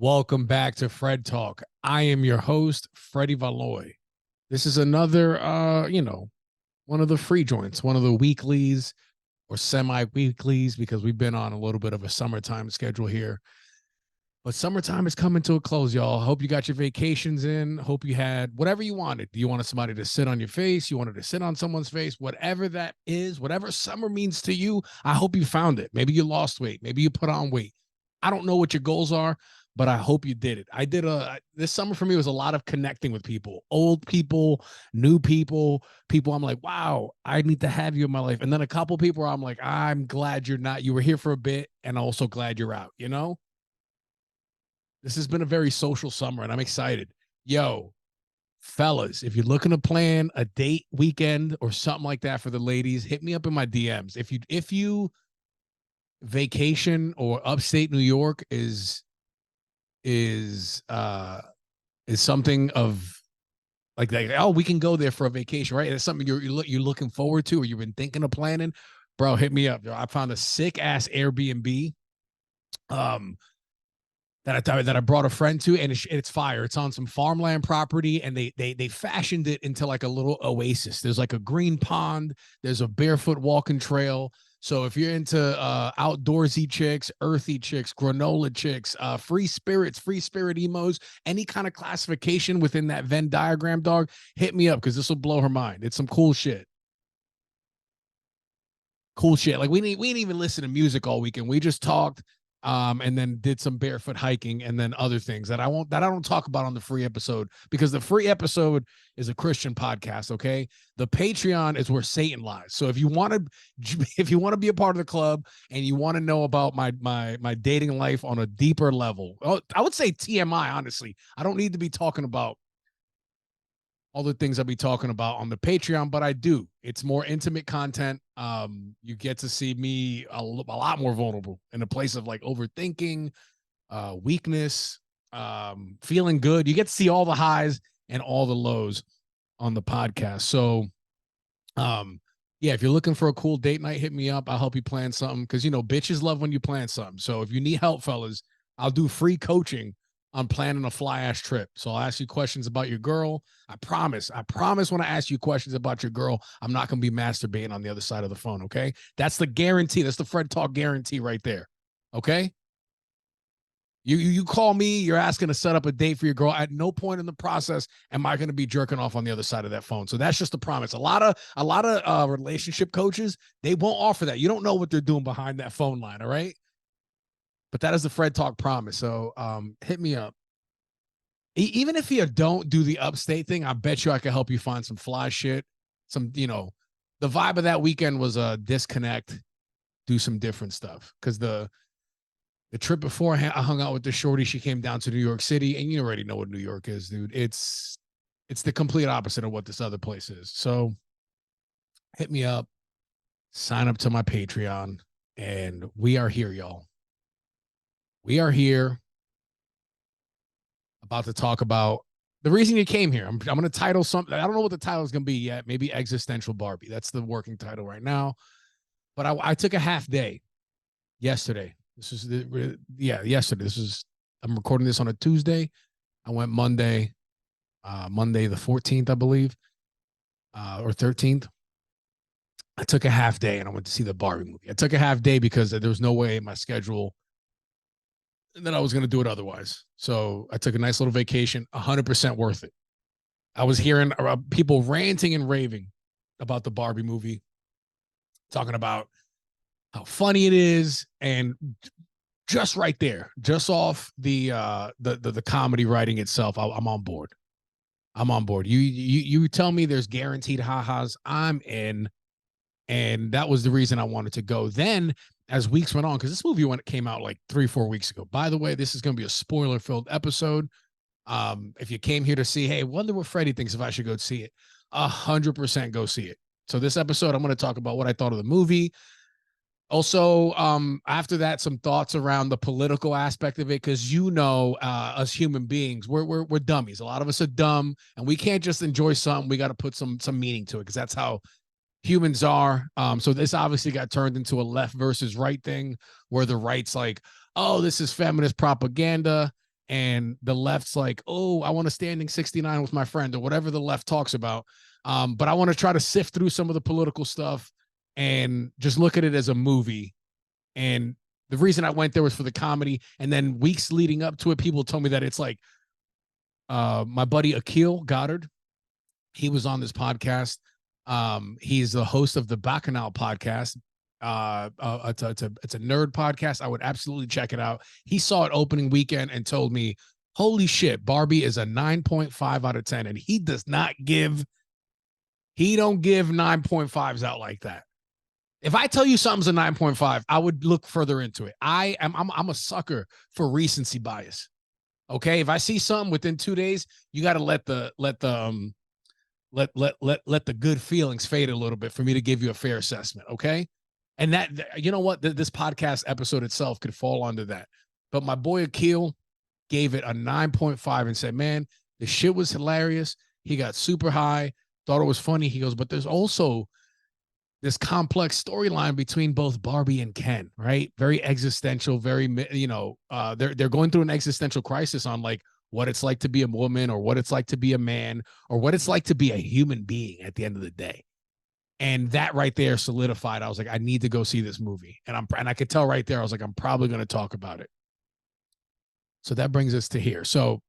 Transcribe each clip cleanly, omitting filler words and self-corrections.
Welcome back to FredTalk. I am your host, Freddie Valoy. This is another, one of the free joints, one of the weeklies or semi-weeklies, because we've been on a little bit of a summertime schedule here. But summertime is coming to a close, y'all. Hope you got your vacations in. Hope you had whatever you wanted. You wanted somebody to sit on your face. You wanted to sit on someone's face. Whatever that is, whatever summer means to you, I hope you found it. Maybe you lost weight. Maybe you put on weight. I don't know what your goals are, but I hope you did it. This summer for me was a lot of connecting with people, old people, new people, people I'm like, wow, I need to have you in my life. And then a couple people where I'm like, I'm glad you were here for a bit and also glad you're out, you know? This has been a very social summer and I'm excited. Yo, fellas, if you're looking to plan a date weekend or something like that for the ladies, hit me up in my DMs. If you vacation or upstate New York is something of like oh, we can go there for a vacation, right? It's something you're looking forward to or you've been thinking of planning, bro, hit me up. I found a sick ass Airbnb um that I brought a friend to, and it's fire. It's on some farmland property, and they fashioned it into like a little oasis. There's like a green pond. There's a barefoot walking trail. So if you're into outdoorsy chicks, earthy chicks, granola chicks, free spirits, free spirit emos, any kind of classification within that Venn diagram, dog, hit me up because this will blow her mind. It's some cool shit. Cool shit. Like we didn't even listen to music all weekend. We just talked, and then did some barefoot hiking and then other things that I don't talk about on the free episode because the free episode is a Christian podcast. Okay, the Patreon is where Satan lies. So if you want to be a part of the club and you want to know about my dating life on a deeper level, I would say TMI. Honestly, I don't need to be talking about all the things I'll be talking about on the Patreon, but I do. It's more intimate content. You get to see me a lot more vulnerable in a place of like overthinking, weakness, feeling good. You get to see all the highs and all the lows on the podcast. So, yeah, if you're looking for a cool date night, hit me up. I'll help you plan something because bitches love when you plan something. So if you need help, fellas, I'll do free coaching on planning a fly ass trip. So I'll ask you questions about your girl. I promise when I ask you questions about your girl, I'm not going to be masturbating on the other side of the phone. Okay. That's the guarantee. That's the FredTalk guarantee right there. Okay. You call me, you're asking to set up a date for your girl. At no point in the process am I going to be jerking off on the other side of that phone. So that's just a promise. A lot of relationship coaches, they won't offer that. You don't know what they're doing behind that phone line. All right. But that is the FredTalk promise. So hit me up. Even if you don't do the upstate thing, I bet you I can help you find some fly shit. The vibe of that weekend was a disconnect, do some different stuff. Because the trip before I hung out with the shorty, she came down to New York City, and you already know what New York is, dude. It's the complete opposite of what this other place is. So hit me up, sign up to my Patreon, and we are here, y'all. We are here about to talk about the reason you came here. I'm going to title something. I don't know what the title is going to be yet. Maybe Existential Barbie. That's the working title right now. But I took a half day yesterday. Yesterday. I'm recording this on a Tuesday. I went Monday the 14th, I believe, or 13th. I took a half day and I went to see the Barbie movie. I took a half day because there was no way in my schedule that I was going to do it otherwise. So I took a nice little vacation, 100% worth it. I was hearing people ranting and raving about the Barbie movie, talking about how funny it is, and just right there, just off the comedy writing itself, I'm on board. I'm on board. You tell me there's guaranteed ha-has, I'm in. And that was the reason I wanted to go. Then, as weeks went on, because this movie came out like 3-4 weeks ago. By the way, this is going to be a spoiler-filled episode. If you came here to see, hey, wonder what Freddie thinks if I should go see it, 100% go see it. So this episode, I'm going to talk about what I thought of the movie. Also, after that, some thoughts around the political aspect of it, because us human beings, we're dummies. A lot of us are dumb, and we can't just enjoy something. We got to put some meaning to it, because that's how humans are. So this obviously got turned into a left versus right thing, where the right's like, oh, this is feminist propaganda, and the left's like, oh, I want a standing 69 with my friend, or whatever the left talks about. But I want to try to sift through some of the political stuff and just look at it as a movie. And the reason I went there was for the comedy. And then weeks leading up to it, people told me that it's like my buddy Akil Goddard. He was on this podcast. He's the host of the Bacchanal podcast. It's a nerd podcast. I would absolutely check it out. He saw it opening weekend and told me, holy shit, Barbie is a 9.5 out of 10. And he don't give 9.5s out like that. If I tell you something's a 9.5, I would look further into it. I'm a sucker for recency bias. Okay. If I see something within 2 days, you got to let the good feelings fade a little bit for me to give you a fair assessment. Okay. And that, you know what, this podcast episode itself could fall under that. But my boy Akil gave it a 9.5 and said, man, the shit was hilarious. He got super high, thought it was funny. He goes, but there's also this complex storyline between both Barbie and Ken, right? Very existential, very, they're going through an existential crisis on like what it's like to be a woman, or what it's like to be a man, or what it's like to be a human being at the end of the day. And that right there solidified. I was like, I need to go see this movie. And I could tell right there, I was like, I'm probably going to talk about it. So that brings us to here. So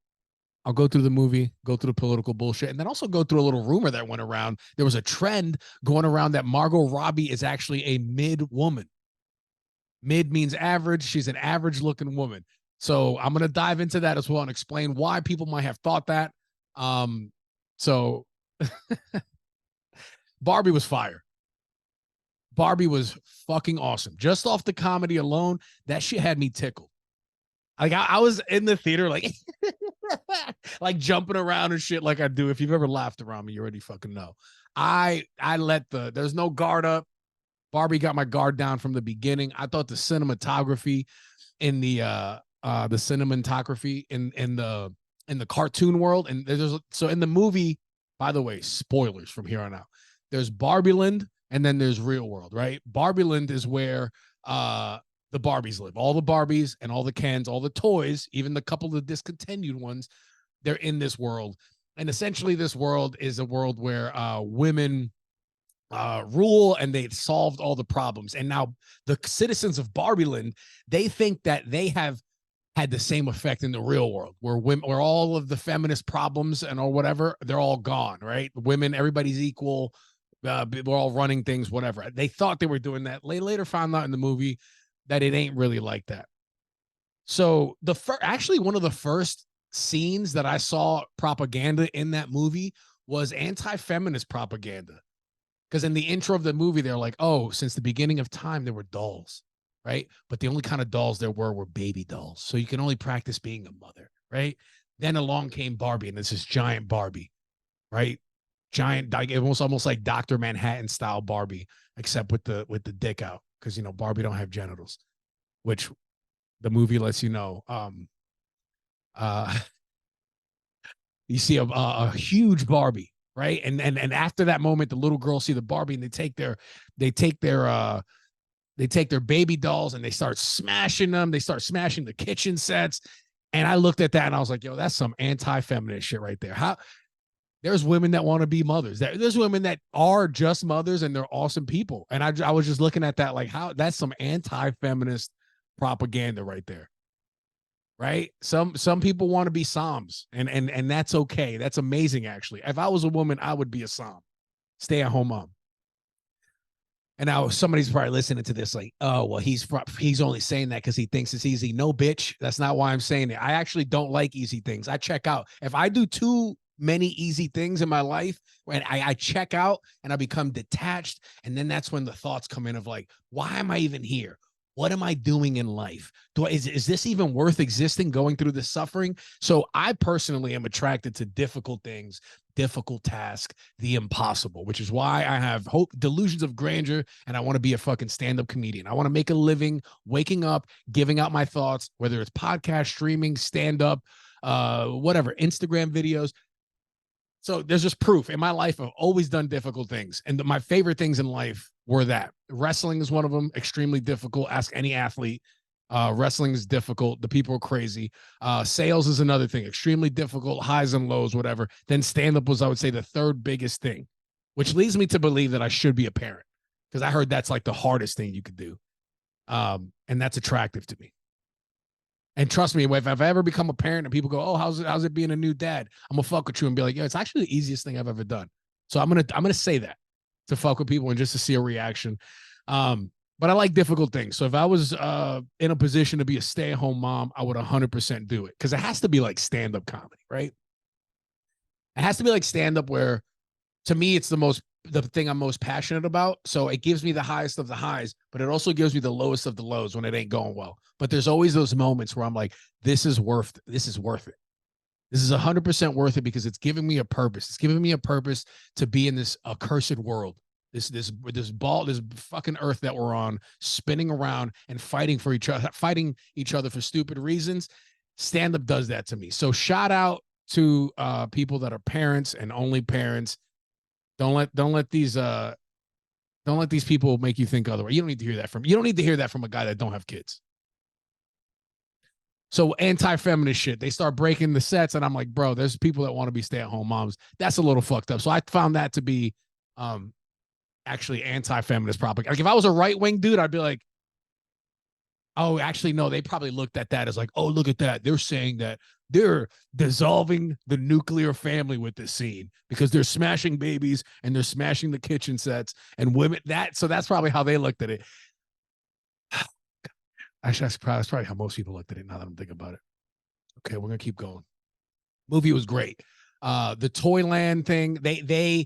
I'll go through the movie, go through the political bullshit, and then also go through a little rumor that went around. There was a trend going around that Margot Robbie is actually a mid woman. Mid means average. She's an average looking woman. So I'm going to dive into that as well and explain why people might have thought that. So Barbie was fire. Barbie was fucking awesome. Just off the comedy alone, that shit had me tickled. Like I was in the theater, like, like jumping around and shit like I do. If you've ever laughed around me, you already fucking know. There's no guard up. Barbie got my guard down from the beginning. I thought the cinematography in the cinematography in the cartoon world, and so in the movie, by the way, spoilers from here on out. There's Barbieland and then there's real world, right? Barbieland is where the Barbies live. All the Barbies and all the Kens, all the toys, even the couple of discontinued ones, they're in this world. And essentially this world is a world where women rule, and they've solved all the problems. And now the citizens of Barbieland, they think that they have had the same effect in the real world, where all of the feminist problems and or whatever, they're all gone, right? Women, everybody's equal. We're all running things, whatever. They thought they were doing that. They later found out in the movie that it ain't really like that. So actually one of the first scenes that I saw propaganda in that movie was anti-feminist propaganda. Because in the intro of the movie, they're like, oh, since the beginning of time, there were dolls, right? But the only kind of dolls there were baby dolls. So you can only practice being a mother, right? Then along came Barbie, and this is giant Barbie, right? Giant, like almost like Dr. Manhattan style Barbie, except with the dick out, because Barbie don't have genitals, which the movie lets you know. You see a huge Barbie, right? And after that moment, the little girls see the Barbie, and they take their baby dolls and they start smashing them. They start smashing the kitchen sets. And I looked at that and I was like, yo, that's some anti-feminist shit right there. There's women that want to be mothers. There's women that are just mothers and they're awesome people. And I was just looking at that like, that's some anti-feminist propaganda right there. Right? Some people want to be Psalms, and that's okay. That's amazing, actually. If I was a woman, I would be a Psalm. Stay-at-home mom. And now somebody's probably listening to this like, oh, well, he's only saying that because he thinks it's easy. No, bitch. That's not why I'm saying it. I actually don't like easy things. I check out. If I do too many easy things in my life, and I check out and I become detached, and then that's when the thoughts come in of like, why am I even here? What am I doing in life? Is this even worth existing, going through this suffering? So I personally am attracted to difficult things, difficult tasks, the impossible, which is why I have delusions of grandeur, and I want to be a fucking stand-up comedian. I want to make a living waking up, giving out my thoughts, whether it's podcast, streaming, stand-up, whatever, Instagram videos. So there's just proof in my life. I've always done difficult things. And my favorite things in life were that. Wrestling is one of them, extremely difficult. Ask any athlete. Wrestling is difficult. The people are crazy. Sales is another thing, extremely difficult, highs and lows, whatever. Then stand-up was, I would say, the third biggest thing, which leads me to believe that I should be a parent because I heard that's like the hardest thing you could do. And that's attractive to me. And trust me, if I've ever become a parent and people go, "Oh, how's it being a new dad?" I'm gonna fuck with you and be like, "Yeah, it's actually the easiest thing I've ever done." So I'm gonna say that to fuck with people and just to see a reaction. But I like difficult things. So if I was in a position to be a stay-at-home mom, I would 100% do it because it has to be like stand-up comedy, right? It has to be like stand-up where, to me, it's the thing I'm most passionate about. So it gives me the highest of the highs, but it also gives me the lowest of the lows when it ain't going well. But there's always those moments where I'm like, this is worth it. This is 100% worth it because it's giving me a purpose. It's giving me a purpose to be in this accursed world. This fucking earth that we're on, spinning around and fighting each other for stupid reasons. Stand up does that to me. So shout out to people that are parents and only parents. Don't let these people make you think otherwise. You don't need to hear that from a guy that don't have kids. So anti-feminist shit. They start breaking the sets, and I'm like, bro, there's people that want to be stay-at-home moms. That's a little fucked up. So I found that to be actually anti-feminist propaganda. Like if I was a right-wing dude, I'd be like, oh, actually, no, they probably looked at that as like, oh, look at that. They're saying that they're dissolving the nuclear family with this scene because they're smashing babies and they're smashing the kitchen sets and women. So that's probably how they looked at it. Actually, that's probably how most people looked at it now that I'm thinking about it. Okay, we're going to keep going. Movie was great. The Toyland thing, they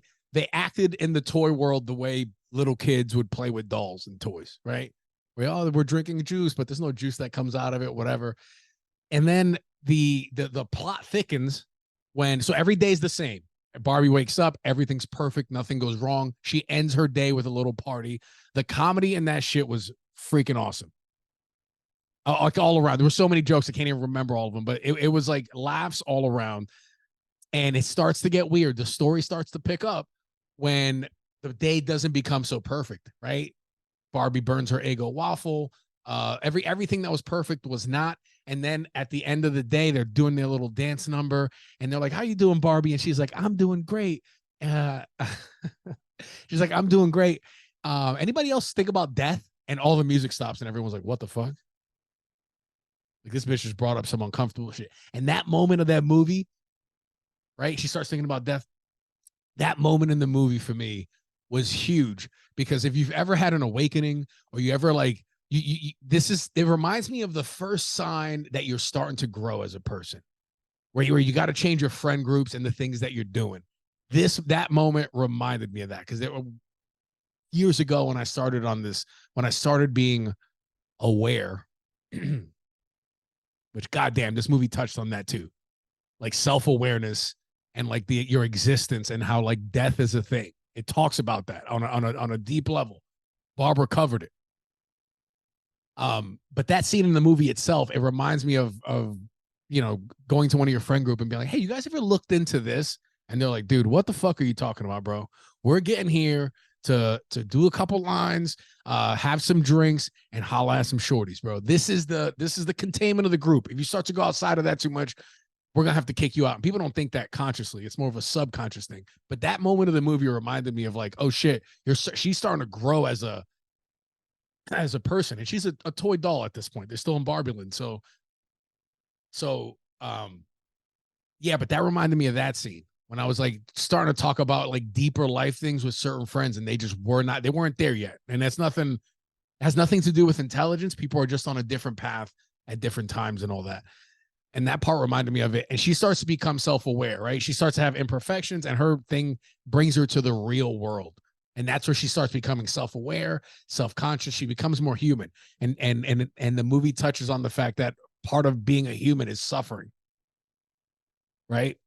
acted in the toy world the way little kids would play with dolls and toys, right? We're drinking juice, but there's no juice that comes out of it, whatever. And then the plot thickens so every day is the same. Barbie wakes up, everything's perfect, nothing goes wrong. She ends her day with a little party. The comedy in that shit was freaking awesome. Like all around. There were so many jokes, I can't even remember all of them, but it was like laughs all around. And it starts to get weird. The story starts to pick up when the day doesn't become so perfect, right? Barbie burns her Eggo waffle. Everything that was perfect was not. And then at the end of the day, they're doing their little dance number, and they're like, "How you doing, Barbie?" And she's like, "I'm doing great." She's like, "I'm doing great." Anybody else think about death? And all the music stops, and everyone's like, "What the fuck?" Like this bitch just brought up some uncomfortable shit. And that moment of that movie, right? She starts thinking about death. That moment in the movie for me was huge because if you've ever had an awakening or you ever like it reminds me of the first sign that you're starting to grow as a person, where you got to change your friend groups and the things that you're doing. That moment reminded me of that because there were years ago when I started being aware, which goddamn, this movie touched on that too, like self-awareness and like your existence and how like death is a thing. It talks about that on a deep level. Barbara covered it. But that scene in the movie itself, it reminds me of going to one of your friend group and being like, "Hey, you guys ever looked into this?" And they're like, "Dude, what the fuck are you talking about, bro? We're getting here to do a couple lines, have some drinks, and holla at some shorties, bro. This is the containment of the group. If you start to go outside of that too much, we're gonna have to kick you out." And people don't think that consciously. It's more of a subconscious thing. But that moment of the movie reminded me of like, oh shit, she's starting to grow as a person, and she's a toy doll at this point. They're still in Barbie Land. Yeah, but that reminded me of that scene when I was like starting to talk about like deeper life things with certain friends, and they weren't there yet. And has nothing to do with intelligence. People are just on a different path at different times and all that. And that part reminded me of it. And she starts to become self-aware, right? She starts to have imperfections, and her thing brings her to the real world. And that's where she starts becoming self-aware, self-conscious. She becomes more human. And the movie touches on the fact that part of being a human is suffering, right?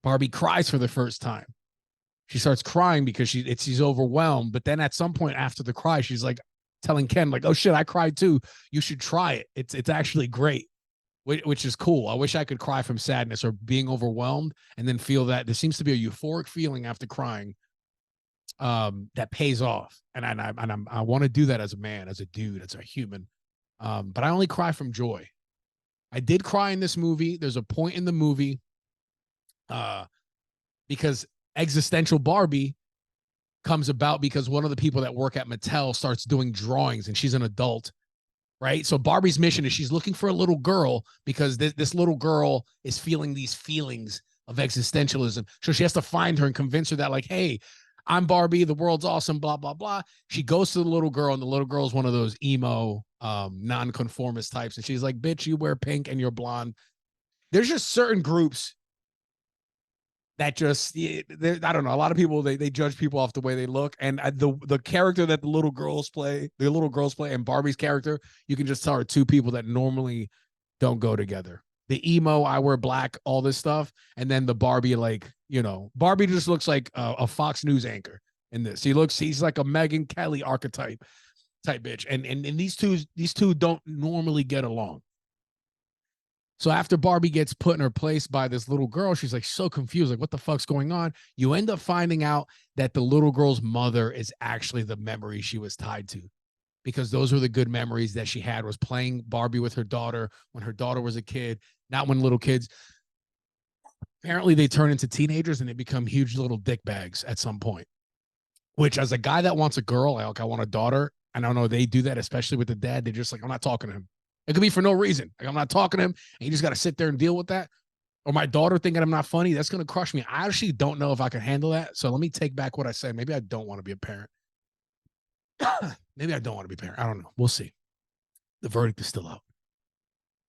Barbie cries for the first time. She starts crying because she's overwhelmed. But then at some point after the cry, she's like telling Ken, like, "Oh shit, I cried too. You should try it. It's actually great." Which is cool. I wish I could cry from sadness or being overwhelmed and then feel that there seems to be a euphoric feeling after crying that pays off. And I want to do that as a man, as a dude, as a human. But I only cry from joy. I did cry in this movie. There's a point in the movie because Existential Barbie comes about because one of the people that work at Mattel starts doing drawings, and she's an adult, right? So Barbie's mission is she's looking for a little girl because this little girl is feeling these feelings of existentialism. So she has to find her and convince her that, like, hey, I'm Barbie, the world's awesome, blah, blah, blah. She goes to the little girl, and the little girl is one of those emo, non-conformist types. And she's like, bitch, you wear pink and you're blonde. There's just certain groups that just, I don't know. A lot of people, they judge people off the way they look. And the character that the little girls play, and Barbie's character, you can just tell are two people that normally don't go together. The emo, I wear black, all this stuff. And then the Barbie, like, Barbie just looks like a Fox News anchor in this. He's like a Megyn Kelly archetype type bitch. And these two don't normally get along. So after Barbie gets put in her place by this little girl, she's like so confused, like, what the fuck's going on? You end up finding out that the little girl's mother is actually the memory she was tied to, because those were the good memories that she had, was playing Barbie with her daughter when her daughter was a kid, not when little kids. Apparently they turn into teenagers and they become huge little dick bags at some point, which, as a guy that wants a girl, like, I want a daughter. I don't know, they do that, especially with the dad. They're just like, I'm not talking to him. It could be for no reason. Like, I'm not talking to him, and you just got to sit there and deal with that. Or my daughter thinking I'm not funny, that's going to crush me. I actually don't know if I can handle that. So let me take back what I said. Maybe I don't want to be a parent. Maybe I don't want to be a parent. I don't know. We'll see. The verdict is still out.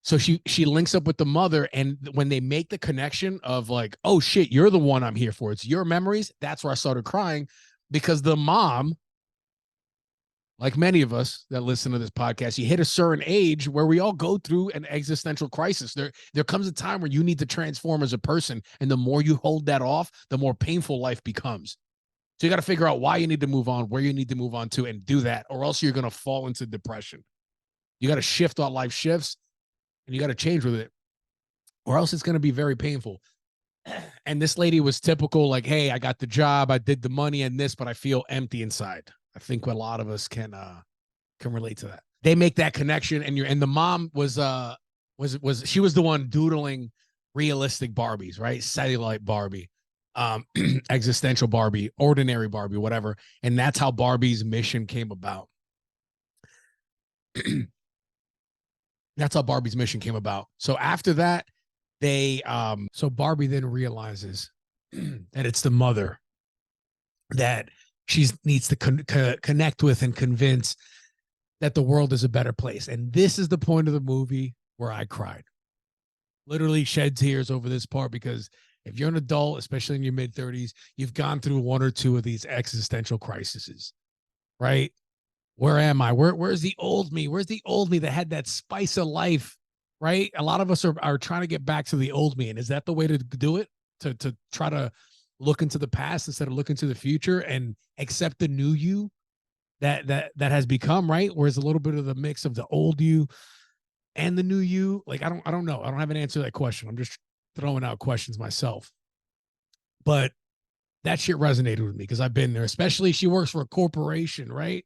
So she links up with the mother, and when they make the connection of like, oh shit, you're the one I'm here for, it's your memories, that's where I started crying, because the mom, like many of us that listen to this podcast, you hit a certain age where we all go through an existential crisis. There comes a time where you need to transform as a person, and the more you hold that off, the more painful life becomes. So you got to figure out why you need to move on, where you need to move on to, and do that, or else you're going to fall into depression. You got to shift on life shifts, and you got to change with it, or else it's going to be very painful. And this lady was typical, like, hey, I got the job, I did the money and this, but I feel empty inside. I think a lot of us can relate to that. They make that connection, and the mom was she was the one doodling realistic Barbies, right? Cellulite Barbie, existential Barbie, ordinary Barbie, whatever. And that's how Barbie's mission came about. That's how Barbie's mission came about. So after that, so Barbie then realizes that it's the mother that she needs to connect with and convince that the world is a better place. And this is the point of the movie where I cried. Literally shed tears over this part, because if you're an adult, especially in your mid-30s, you've gone through one or two of these existential crises, right? Where am I? Where's the old me? Where's the old me that had that spice of life, right? A lot of us are trying to get back to the old me. And is that the way to do it? To try to look into the past instead of looking to the future and accept the new you that has become, right? Whereas a little bit of the mix of the old you and the new you. Like, I don't know. I don't have an answer to that question. I'm just throwing out questions myself. But that shit resonated with me because I've been there, especially she works for a corporation, right?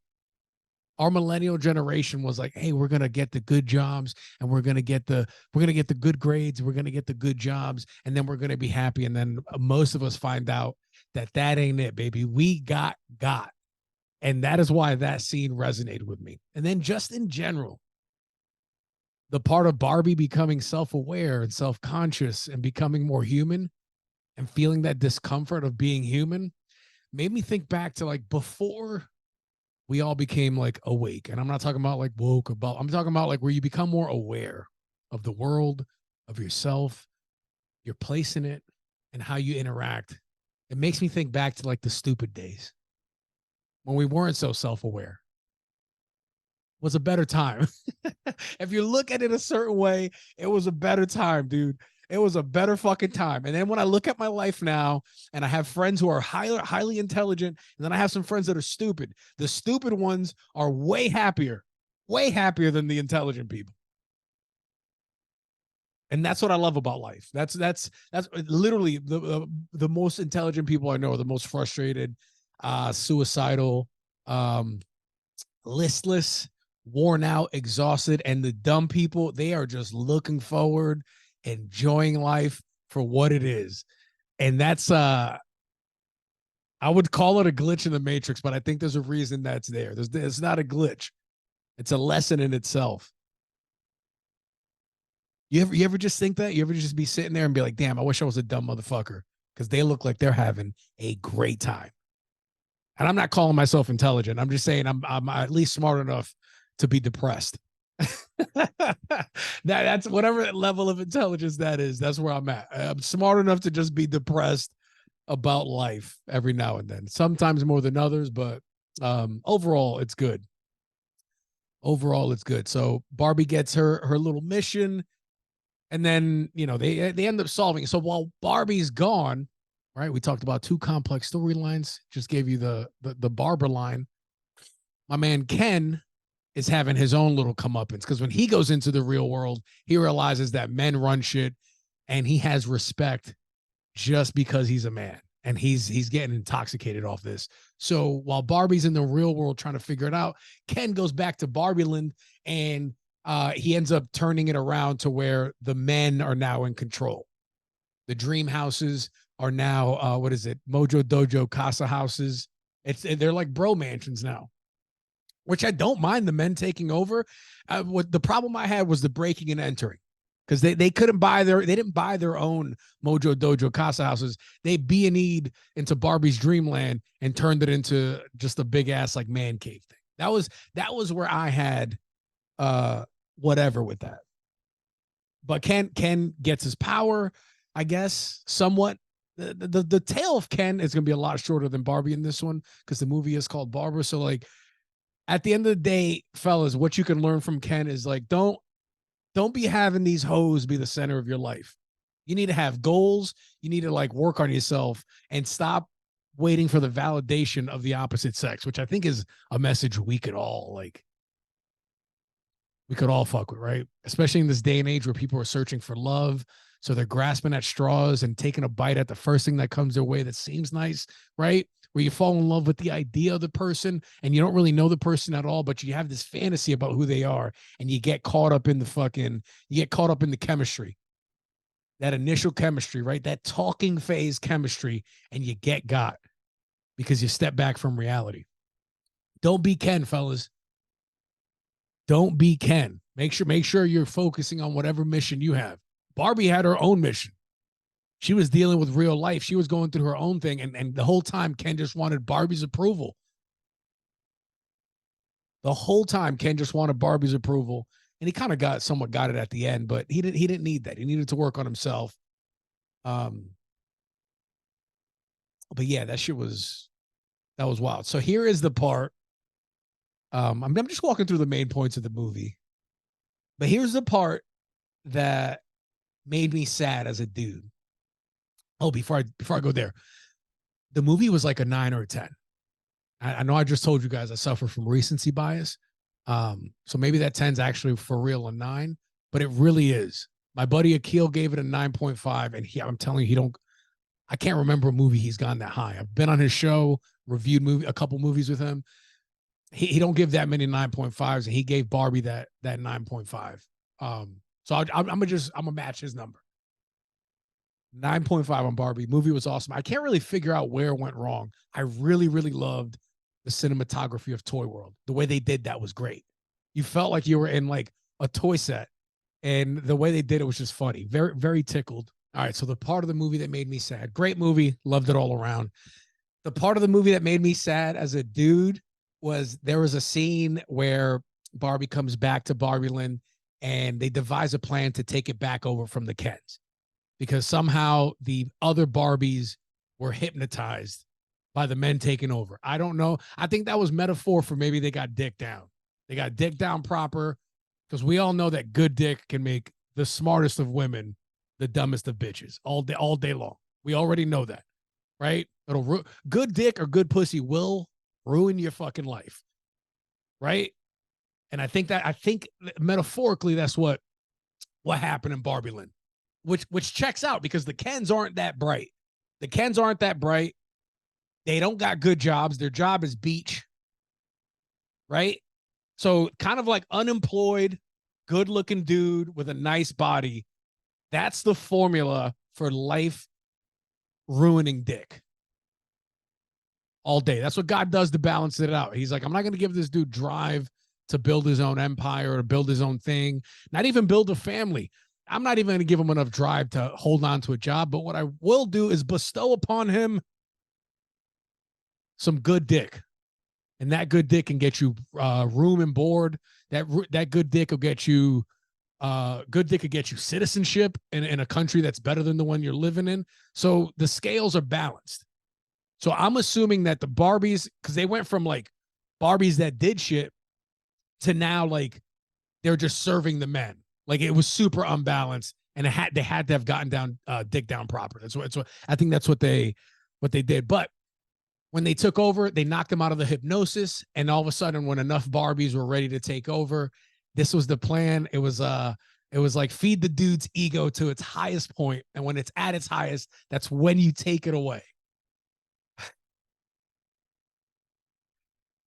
Our millennial generation was like, hey, we're going to get the good jobs, and we're going to get the good grades. We're going to get the good jobs, and then we're going to be happy. And then most of us find out that ain't it, baby. We got. And that is why that scene resonated with me. And then just in general, the part of Barbie becoming self-aware and self-conscious and becoming more human and feeling that discomfort of being human made me think back to, like, before we all became, like, awake. And I'm not talking about, like, woke about, I'm talking about, like, where you become more aware of the world, of yourself, your place in it, and how you interact. It makes me think back to, like, the stupid days when we weren't so self-aware. It was a better time. If you look at it a certain way, it was a better time, dude. It was a better fucking time. And then when I look at my life now, and I have friends who are highly intelligent, and then I have some friends that are stupid. The stupid ones are way happier than the intelligent people. And that's what I love about life. That's literally the most intelligent people I know are the most frustrated, suicidal, listless, worn out, exhausted, and the dumb people, they are just looking forward, enjoying life for what it is. And that's I would call it a glitch in the matrix, but I think there's a reason that's there. It's not a glitch. It's a lesson in itself. You ever just think that? You ever just be sitting there and be like, damn, I wish I was a dumb motherfucker, because they look like they're having a great time. And I'm not calling myself intelligent. I'm just saying I'm at least smart enough to be depressed. That's whatever level of intelligence that is. That's where I'm at. I'm smart enough to just be depressed about life every now and then. Sometimes more than others, but overall, it's good. Overall, it's good. So Barbie gets her little mission, and then they end up solving. So while Barbie's gone, right? We talked about two complex storylines. Just gave you the Barber line. My man Ken is having his own little comeuppance, because when he goes into the real world, he realizes that men run shit, and he has respect just because he's a man, and he's getting intoxicated off this. So while Barbie's in the real world trying to figure it out, Ken goes back to Barbieland, and he ends up turning it around to where the men are now in control. The dream houses are now what is it? Mojo Dojo Casa houses. They're like bro mansions now, which I don't mind the men taking over. What the problem I had was the breaking and entering, because they didn't buy their own Mojo Dojo Casa houses. They B&E'd into Barbie's dreamland and turned it into just a big ass like man cave thing. That was where I had whatever with that. But Ken gets his power, I guess, somewhat. The tale of Ken is going to be a lot shorter than Barbie in this one, because the movie is called Barbara. So like at the end of the day, fellas, what you can learn from Ken is like, don't be having these hoes be the center of your life. You need to have goals. You need to like work on yourself and stop waiting for the validation of the opposite sex, which I think is a message we could all fuck with, right? Especially in this day and age where people are searching for love. So they're grasping at straws and taking a bite at the first thing that comes their way that seems nice, right? Where you fall in love with the idea of the person and you don't really know the person at all, but you have this fantasy about who they are, and you get caught up in the chemistry, that initial chemistry, right? That talking phase chemistry, and you get got because you step back from reality. Don't be Ken, fellas. Don't be Ken. Make sure you're focusing on whatever mission you have. Barbie had her own mission. She was dealing with real life. She was going through her own thing. And the whole time, Ken just wanted Barbie's approval. The whole time, Ken just wanted Barbie's approval. And he kind of somewhat got it at the end, but he didn't need that. He needed to work on himself. But yeah, that was wild. So here is the part. I'm just walking through the main points of the movie. But here's the part that made me sad as a dude. Oh, before I go there, the movie was like a 9 or a 10. I know I just told you guys I suffer from recency bias. So maybe that 10's actually for real a 9, but it really is. My buddy Akil gave it a 9.5, and I'm telling you, I can't remember a movie he's gone that high. I've been on his show, reviewed a couple movies with him. He don't give that many 9.5s, and he gave Barbie that 9.5. So I'm gonna match his number. 9.5 on Barbie. Movie was awesome. I can't really figure out where it went wrong. I really, really loved the cinematography of Toy World. The way they did that was great. You felt like you were in like a toy set, and the way they did it was just funny. Very, very tickled. All right, so the part of the movie that made me sad, great movie, loved it all around. The part of the movie that made me sad as a dude was there was a scene where Barbie comes back to Barbieland, and they devise a plan to take it back over from the Kens, because somehow the other Barbies were hypnotized by the men taking over. I don't know. I think that was metaphor for maybe they got dick down. They got dick down proper, because we all know that good dick can make the smartest of women the dumbest of bitches all day long. We already know that, right? Good dick or good pussy will ruin your fucking life, right? And I think metaphorically that's what happened in Barbieland, which checks out, because the Kens aren't that bright. The Kens aren't that bright. They don't got good jobs. Their job is beach, right? So kind of like unemployed, good looking dude with a nice body. That's the formula for life ruining dick all day. That's what God does to balance it out. He's like, I'm not going to give this dude drive to build his own empire or to build his own thing, not even build a family. I'm not even going to give him enough drive to hold on to a job. But what I will do is bestow upon him some good dick. And that good dick can get you room and board. That good dick will get you good dick could get you citizenship in a country that's better than the one you're living in. So the scales are balanced. So I'm assuming that the Barbies, because they went from like Barbies that did shit to now like they're just serving the men. Like it was super unbalanced, and they had to have gotten down dick down proper. That's what I think that's what they did. But when they took over, they knocked them out of the hypnosis, and all of a sudden, when enough Barbies were ready to take over, this was the plan. It was like feed the dude's ego to its highest point, and when it's at its highest, that's when you take it away.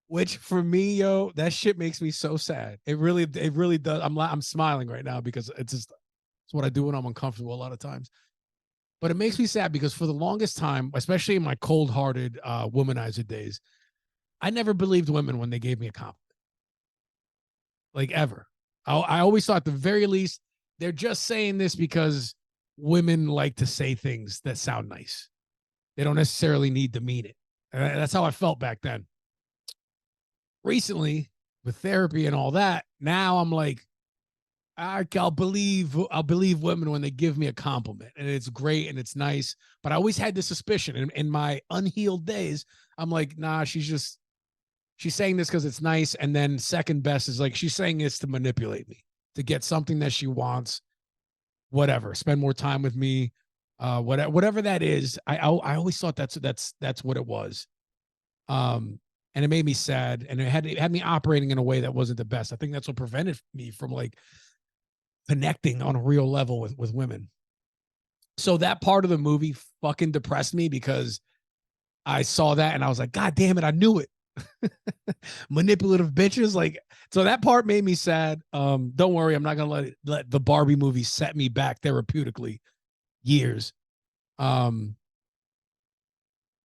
Which for me, yo, that shit makes me so sad. It really does. I'm smiling right now because it's what I do when I'm uncomfortable a lot of times. But it makes me sad because for the longest time, especially in my cold-hearted womanizer days, I never believed women when they gave me a compliment, like ever. I always thought, at the very least, they're just saying this because women like to say things that sound nice. They don't necessarily need to mean it. That's how I felt back then. Recently, with therapy and all that, now I'm like, I'll believe women when they give me a compliment, and it's great and it's nice. But I always had this suspicion in my unhealed days. I'm like, nah, she's saying this because it's nice. And then second best is like, she's saying this to manipulate me, to get something that she wants, whatever, spend more time with me, whatever that is. I always thought that's what it was. And it made me sad, and it had me operating in a way that wasn't the best. I think that's what prevented me from like connecting on a real level with women. So that part of the movie fucking depressed me because I saw that and I was like, God damn it, I knew it. Manipulative bitches. Like, so that part made me sad. Don't worry, I'm not gonna let the Barbie movie set me back therapeutically years. But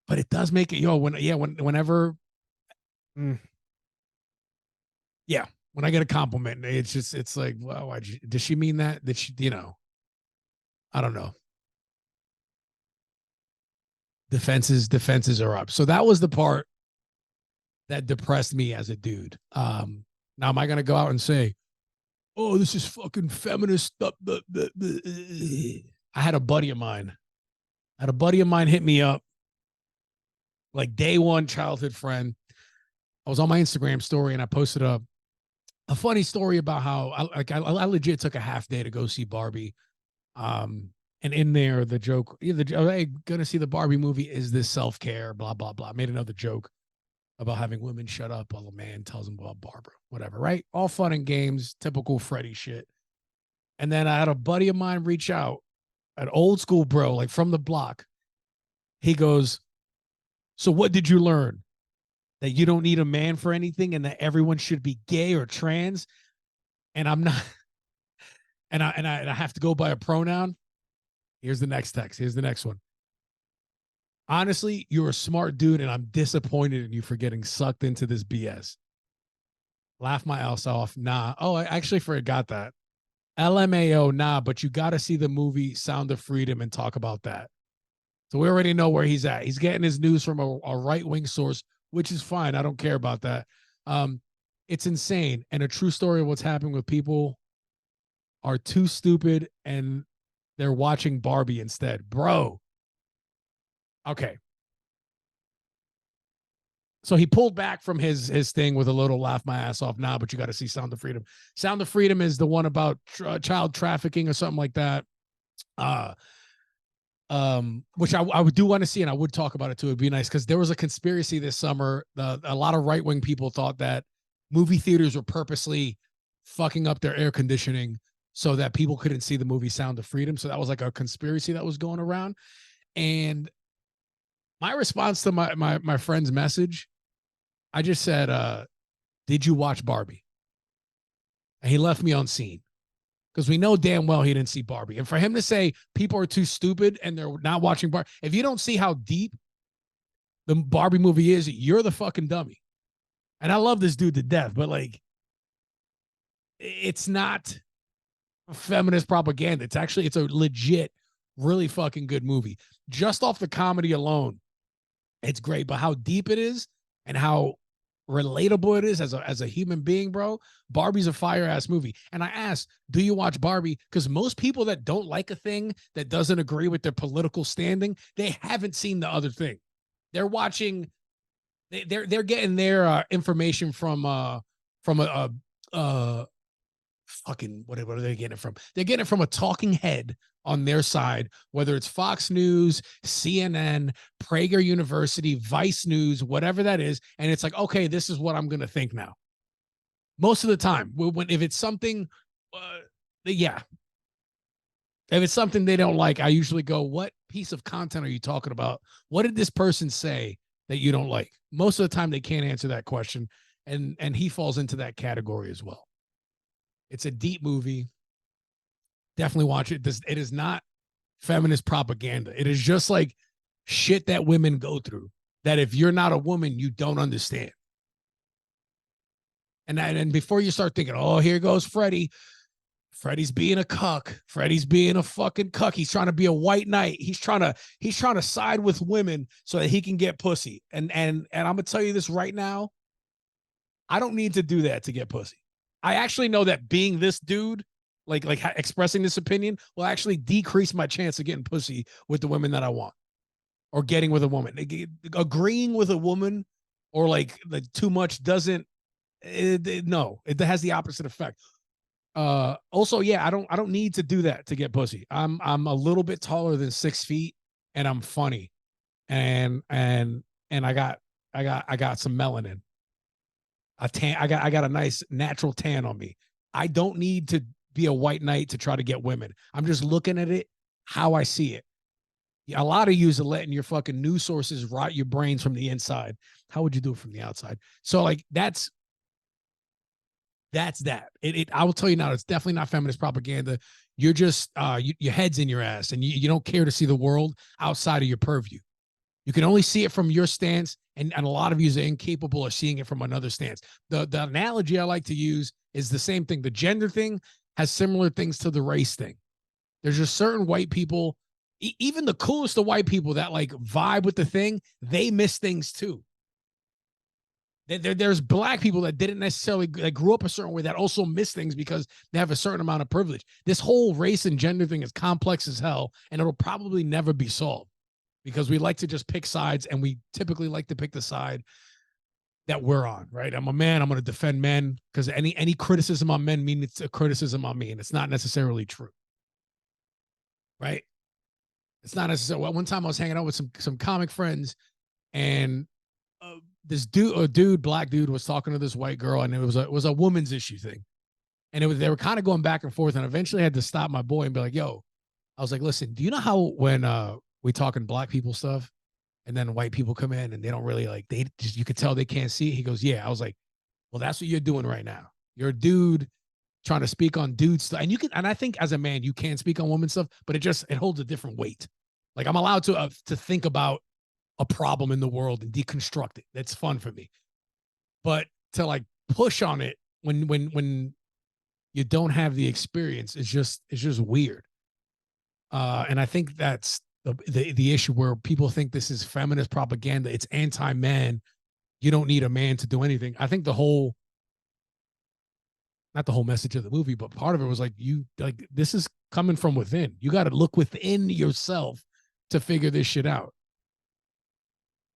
it does make it, whenever yeah, when I get a compliment, it's like, well, does she mean that? Did she, I don't know. Defenses are up. So that was the part that depressed me as a dude. Now am I gonna go out and say, oh, this is fucking feminist stuff? I had a buddy of mine. Hit me up, like day one, childhood friend. I was on my Instagram story and I posted a funny story about how I legit took a half day to go see Barbie. And in there, the joke, hey, gonna see the Barbie movie. Is this self-care? Blah, blah, blah. I made another joke about having women shut up while a man tells them about Barbara, whatever, right? All fun and games, typical Freddie shit. And then I had a buddy of mine reach out, an old school bro, like from the block. He goes, so what did you learn? That you don't need a man for anything and that everyone should be gay or trans? And I'm not, and I have to go by a pronoun. Here's the next text. Here's the next one. Honestly, you're a smart dude, and I'm disappointed in you for getting sucked into this BS. Laugh my ass off. Nah. Oh, I actually forgot that. LMAO, nah, but you got to see the movie Sound of Freedom and talk about that. So we already know where he's at. He's getting his news from a right-wing source, which is fine. I don't care about that. It's insane. And a true story of what's happening with people are too stupid and they're watching Barbie instead. Bro. Okay. So he pulled back from his thing with a little laugh my ass off now, but you got to see Sound of Freedom. Sound of Freedom is the one about child trafficking or something like that. Which I do want to see, and I would talk about it too. It'd be nice because there was a conspiracy this summer. A lot of right-wing people thought that movie theaters were purposely fucking up their air conditioning so that people couldn't see the movie Sound of Freedom. So that was like a conspiracy that was going around. And my response to my friend's message, I just said, did you watch Barbie? and he left me unseen because we know damn well he didn't see Barbie. And for him to say people are too stupid and they're not watching Barbie, if you don't see how deep the Barbie movie is, you're the fucking dummy. And I love this dude to death, but like, it's not feminist propaganda. It's a legit, really fucking good movie. Just off the comedy alone, it's great. But how deep it is and how relatable it is as a human being, bro. Barbie's a fire ass movie. And I asked, do you watch Barbie? Because most people that don't like a thing that doesn't agree with their political standing, they haven't seen the other thing. They're watching. They're getting their information from a fucking what are they getting it from? They're getting it from a talking head on their side, whether it's Fox News, CNN, Prager University, Vice News, whatever that is. And it's like, okay, this is what I'm going to think now. Most of the time, if it's something, yeah. If it's something they don't like, I usually go, what piece of content are you talking about? What did this person say that you don't like? Most of the time, they can't answer that question. And he falls into that category as well. It's a deep movie. Definitely watch it. It is not feminist propaganda. It is just like shit that women go through that if you're not a woman, you don't understand. And before you start thinking, oh, here goes Freddie. Freddie's being a cuck. Freddie's being a fucking cuck. He's trying to be a white knight. He's trying to side with women so that he can get pussy. And I'm gonna tell you this right now. I don't need to do that to get pussy. I actually know that being this dude, like expressing this opinion, will actually decrease my chance of getting pussy with the women that I want, or getting with a woman. Agreeing with a woman, or like too much doesn't. No, it has the opposite effect. Also, yeah, I don't need to do that to get pussy. I'm a little bit taller than 6 feet, and I'm funny, and I got some melanin. I got a nice natural tan on me. I don't need to be a white knight to try to get women. I'm just looking at it how I see it. A lot of yous are letting your fucking news sources rot your brains from the inside. How would you do it from the outside? So like that's that. I will tell you now, it's definitely not feminist propaganda. You're just your head's in your ass, and you don't care to see the world outside of your purview. You can only see it from your stance, and a lot of you are incapable of seeing it from another stance. The analogy I like to use is the same thing. The gender thing has similar things to the race thing. There's just certain white people, even the coolest of white people that like vibe with the thing, they miss things too. There's black people that didn't necessarily that grew up a certain way that also miss things because they have a certain amount of privilege. This whole race and gender thing is complex as hell, and it'll probably never be solved because we like to just pick sides, and we typically like to pick the side that we're on, right? I'm a man. I'm going to defend men because any criticism on men means it's a criticism on me, and it's not necessarily true, right? It's not necessarily. Well, one time I was hanging out with some comic friends, and this black dude was talking to this white girl, and it was a woman's issue thing. And they were kind of going back and forth, and eventually I had to stop my boy and be like, yo, I was like, listen, do you know how when we talking black people stuff and then white people come in and they don't really like, they just, you could tell they can't see it. He goes, yeah. I was like, well, that's what you're doing right now. You're a dude trying to speak on dude stuff. And I think as a man, you can speak on woman stuff, but it holds a different weight. Like I'm allowed to think about a problem in the world and deconstruct it. That's fun for me. But to like push on it when you don't have the experience, it's just weird. And I think that's the issue where people think this is feminist propaganda. It's anti-man. You don't need a man to do anything. I think not the whole message of the movie, but part of it was like, this is coming from within. You got to look within yourself to figure this shit out.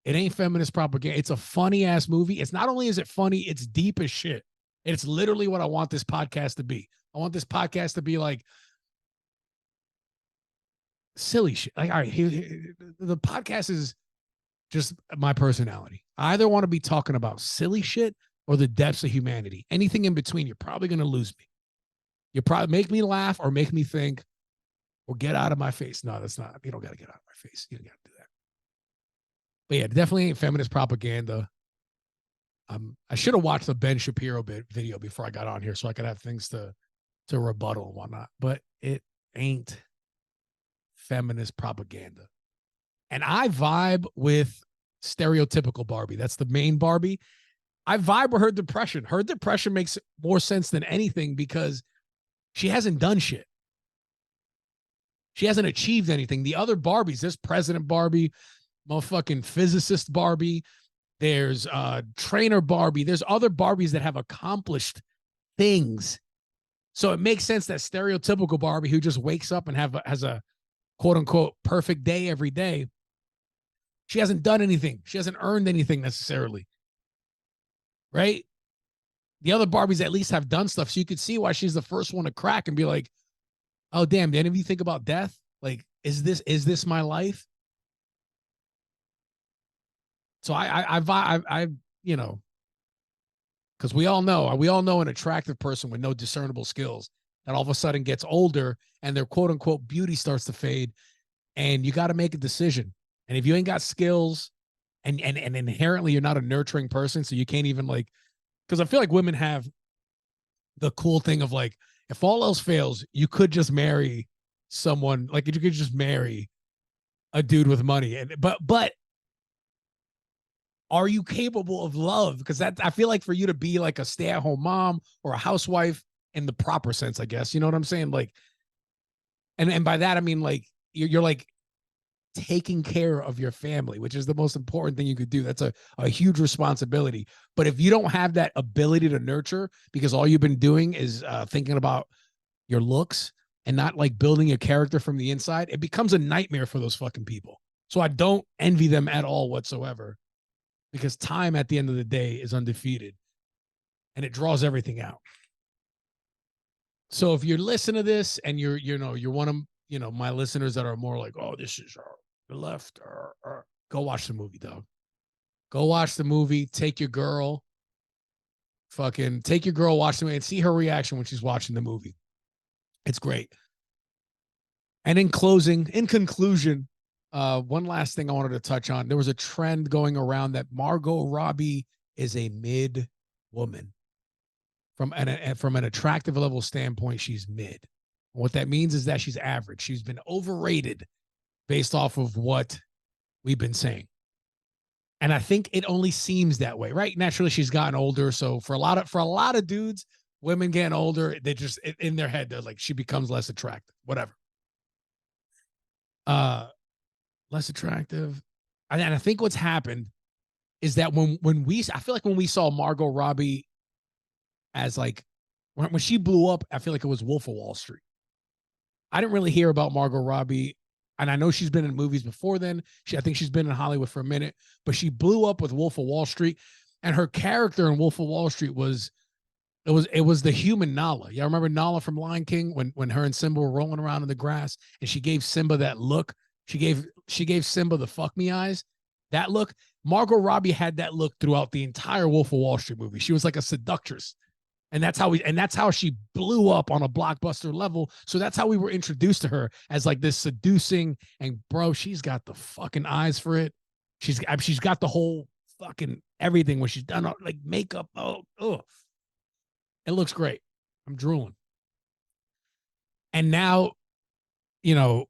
It ain't feminist propaganda. It's a funny ass movie. It's not only is it funny, it's deep as shit. It's literally what I want this podcast to be. I want this podcast to be like silly shit. Like, all right, the podcast is just my personality. I either want to be talking about silly shit or the depths of humanity. Anything in between, you're probably going to lose me. You probably make me laugh or make me think or get out of my face. No, that's not. You don't got to get out of my face. You don't got to do that. But yeah, definitely ain't feminist propaganda. I should have watched the Ben Shapiro video before I got on here so I could have things to rebuttal and whatnot. But it ain't feminist propaganda. And I vibe with stereotypical Barbie. That's the main Barbie. I vibe with her depression. Her depression makes more sense than anything because she hasn't done shit. She hasn't achieved anything. The other Barbies, there's President Barbie, motherfucking physicist Barbie, there's trainer Barbie, there's other Barbies that have accomplished things. So it makes sense that stereotypical Barbie who just wakes up and has a quote unquote perfect day every day, she hasn't done anything. She hasn't earned anything necessarily. Right? The other Barbies at least have done stuff. So you could see why she's the first one to crack and be like, oh, damn, did any of you think about death? Like, is this my life? So I you know, because we all know an attractive person with no discernible skills that all of a sudden gets older and their quote unquote beauty starts to fade, and you got to make a decision. And if you ain't got skills and inherently you're not a nurturing person, so you can't even like, because I feel like women have the cool thing of like, if all else fails, you could just marry someone, like you could just marry a dude with money. And but are you capable of love? Because that, I feel like for you to be like a stay-at-home mom or a housewife in the proper sense, I guess, you know what I'm saying? Like, and by that I mean like you're like taking care of your family, which is the most important thing you could do. That's a huge responsibility. But if you don't have that ability to nurture because all you've been doing is thinking about your looks and not like building a character from the inside, it becomes a nightmare for those fucking people. So I don't envy them at all whatsoever, because time at the end of the day is undefeated and it draws everything out. So if you're listening to this and you're one of, my listeners that are more like, oh, this is the left, go watch the movie, dog. Go watch the movie. Take your girl, watch the movie and see her reaction when she's watching the movie. It's great. And in conclusion, one last thing I wanted to touch on. There was a trend going around that Margot Robbie is a mid woman. From an attractive level standpoint, she's mid. What that means is that she's average. She's been overrated based off of what we've been saying. And I think it only seems that way, right? Naturally, she's gotten older. So for a lot of dudes, women getting older, they just in their head, they're like, she becomes less attractive, whatever. Less attractive. And I think what's happened is that I feel like when we saw Margot Robbie as like, when she blew up, I feel like it was Wolf of Wall Street. I didn't really hear about Margot Robbie, and I know she's been in movies before then. I think she's been in Hollywood for a minute, but she blew up with Wolf of Wall Street, and her character in Wolf of Wall Street was the human Nala. Yeah, I remember Nala from Lion King when her and Simba were rolling around in the grass, and she gave Simba that look. She gave Simba the fuck me eyes. That look. Margot Robbie had that look throughout the entire Wolf of Wall Street movie. She was like a seductress. And that's how she blew up on a blockbuster level. So that's how we were introduced to her, as like this seducing, and bro, she's got the fucking eyes for it. She's got the whole fucking everything when she's done like makeup. Oh, it looks great. I'm drooling. And now, now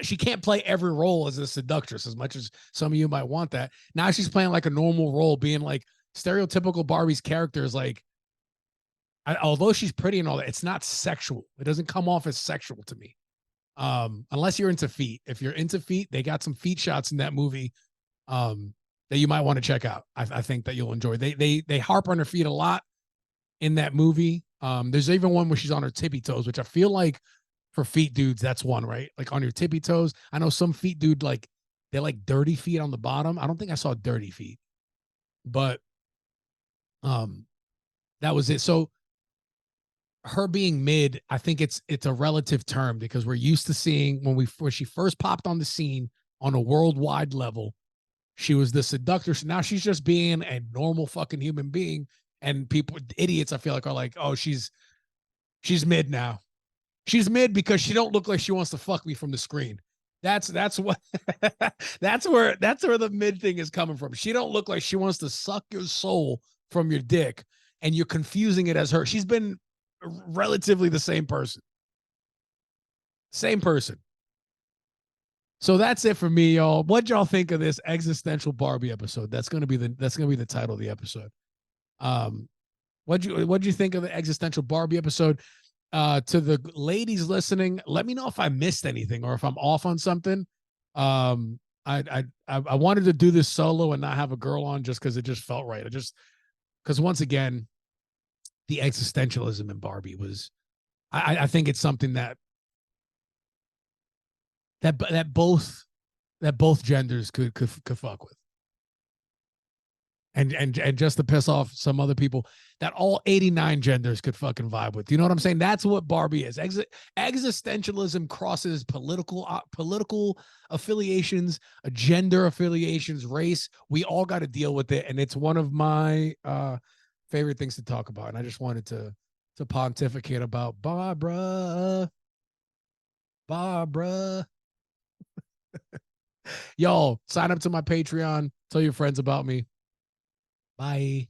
she can't play every role as a seductress as much as some of you might want that. Now she's playing like a normal role, being like stereotypical Barbie's character is like, although she's pretty and all that, it's not sexual. It doesn't come off as sexual to me. Unless you're into feet. If you're into feet, they got some feet shots in that movie that you might want to check out. I think that you'll enjoy. They harp on her feet a lot in that movie. There's even one where she's on her tippy toes, which I feel like for feet dudes, that's one, right? Like on your tippy toes. I know some feet dude, like they're like dirty feet on the bottom. I don't think I saw dirty feet, but that was it. So her being mid, I think it's a relative term, because we're used to seeing when she first popped on the scene on a worldwide level, she was the seductress. Now she's just being a normal fucking human being, and people, idiots, I feel like, are like, oh, she's mid now. She's mid because she don't look like she wants to fuck me from the screen. That's what that's where the mid thing is coming from. She don't look like she wants to suck your soul from your dick, and you're confusing it as her. She's been relatively the same person. Same person. So that's it for me, y'all. What y'all think of this existential Barbie episode? That's gonna be the title of the episode. Um, what'd you think of the existential Barbie episode? To the ladies listening, let me know if I missed anything or if I'm off on something. I wanted to do this solo and not have a girl on just because it just felt right. Because once again, the existentialism in Barbie was, I think it's something that both genders could fuck with. And just to piss off some other people that all 89 genders could fucking vibe with. You know what I'm saying? That's what Barbie is. Existentialism crosses political affiliations, gender affiliations, race. We all got to deal with it, and it's one of my favorite things to talk about. And I just wanted to pontificate about Barbara. Y'all sign up to my Patreon. Tell your friends about me. Bye.